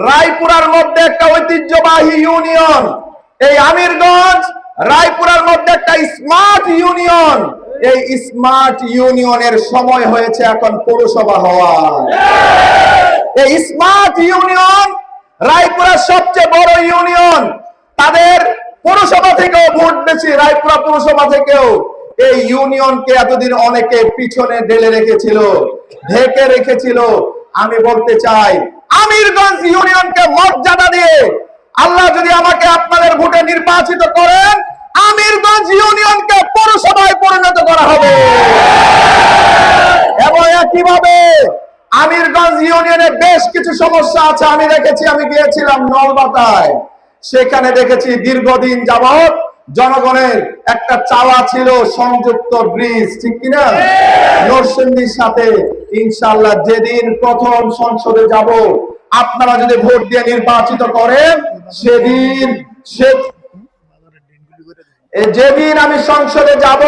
রায়পুরার মধ্যে একটা ঐতিহ্যবাহী ইউনিয়ন। এই আমিরগঞ্জ রায়পুরার মধ্যে একটা স্মার্ট ইউনিয়ন। এই স্মার্ট ইউনিয়নের সময় হয়েছে এখন পৌরসভা হওয়ার। এই স্মার্ট ইউনিয়ন রায়পুরার সবচেয়ে বড় ইউনিয়ন। তাদের পৌরসভা থেকেও ভোট বেশি, রায়পুরা পৌরসভা থেকেও। এই ইউনিয়নকে এতদিন অনেকে পিছনে ঢেলে রেখেছিল, ঢেকে রেখেছিল। আমি বলতে চাই, আমিরগঞ্জ ইউনিয়নকে মর্যাদা দিয়ে আল্লাহ যদি আমাকে আপনাদের ভোটে নির্বাচিত করেন, আমিরগঞ্জ ইউনিয়নকে পৌরসভায় পরিণত করা হবে। এবং একইভাবে আমিরগঞ্জ ইউনিয়নে বেশ কিছু সমস্যা আছে। আমি দেখেছি, আমি গিয়েছিলাম নলবাতায়, সেখানে দেখেছি দীর্ঘদিন যাবৎ জনগণের একটা চাওয়া ছিল সংযুক্ত ব্রিজ, ঠিক কিনা? নরসিংদীর সাথে। ইনশাআল্লাহ যেদিন প্রথম সংসদে যাব, আপনারা যদি ভোট দিয়ে নির্বাচিত করেন, যেদিন আমি সংসদে যাব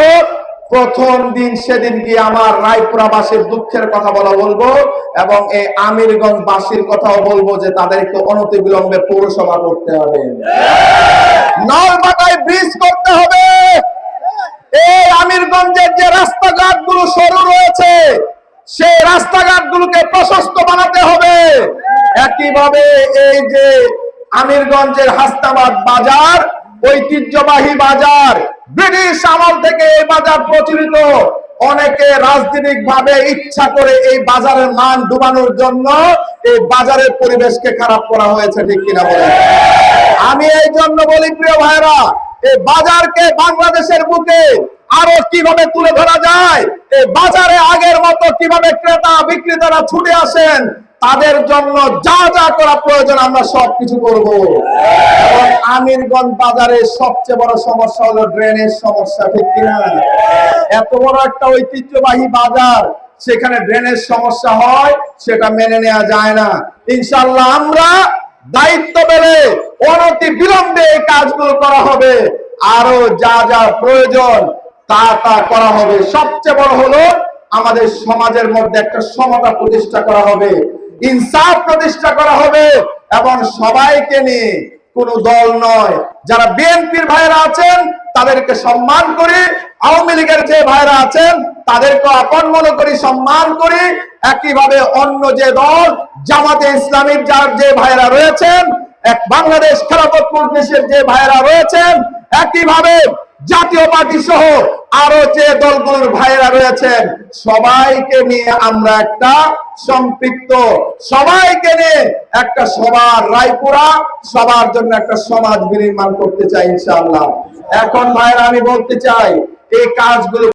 প্রথম দিন, সেদিন গিয়ে আমার রায়পুরাবাসীর দুঃখের কথা বলবো এবং এই আমিরগঞ্জ বাসীর কথাও বলবো যে তাদেরকে অনতিবিলম্বে পৌরসভা করতে হবে, নলবাতায় ব্রিজ করতে হবে। এই আমিরগঞ্জের যে রাস্তাঘাট গুলো সরু রয়েছে, সেই রাস্তাঘাট গুলোকে প্রশস্ত বানাতে হবে। একইভাবে এই যে আমিরগঞ্জের হাসনাবাদ বাজার, ঐতিহ্যবাহী বাজার, ব্রিটিশ আমল থেকে এই বাজার প্রচলিত। অনেকে রাজনৈতিক ভাবে ইচ্ছা করে এই বাজারের মান ডুবানোর জন্য এই বাজারের পরিবেশকে খারাপ করা হয়েছে, ঠিক কিনা বলেন? আমি এই জন্য বলি, প্রিয় ভাইরা, এই বাজারকে বাংলাদেশের বুকে আরো কিভাবে তুলে ধরা যায়, এই বাজারে আগের মতো কিভাবে ক্রেতা বিক্রেতারা ছুটে আসেন, তাদের জন্য যা যা করা প্রয়োজন আমরা সবকিছু করব। এবং আমিরগঞ্জ বাজারের সবচেয়ে বড় সমস্যা হলো ড্রেনেজ সমস্যা, ঠিক কিনা? এত বড় একটা ঐতিহ্যবাহী বাজার, সেখানে ড্রেনেজ সমস্যা হয়, সেটা মেনে নেওয়া যায় না। ইনশাআল্লাহ আমরা দায়িত্ব পেলে অনতি বিলম্বে এই কাজগুলো করা হবে। আরো যা যা প্রয়োজন তা তা করা হবে। সবচেয়ে বড় হলো আমাদের সমাজের মধ্যে একটা সমতা প্রতিষ্ঠা করা হবে, ইনসাফ প্রতিষ্ঠা করা হবে এবং সবাইকে নিয়ে, কোনো দল নয়। যারা বিএনপির ভাইরা আছেন তাদেরকে সম্মান করি, আওয়ামী লীগের যে ভাইরা আছেন তাদেরকে আপন মনে করি, সম্মান করি। একইভাবে অন্য যে দল জামাতে ইসলামীর যার যে ভাইরা রয়েছেন, এক বাংলাদেশ খেলাফত মজলিসের যে ভাইরা রয়েছেন, একইভাবে জাতীয় পার্টি সহ আরো যে দলগুলোর ভাইরা রয়েছেন, সবাইকে নিয়ে আমরা একটা সম্পৃক্ত, সবাইকে নিয়ে একটা সবার রায়পুরা, সবার জন্য একটা সমাজ বিনির্মাণ করতে চাই ইনশাআল্লাহ। এখন ভাইরা আমি বলতে চাই, এই কাজগুলো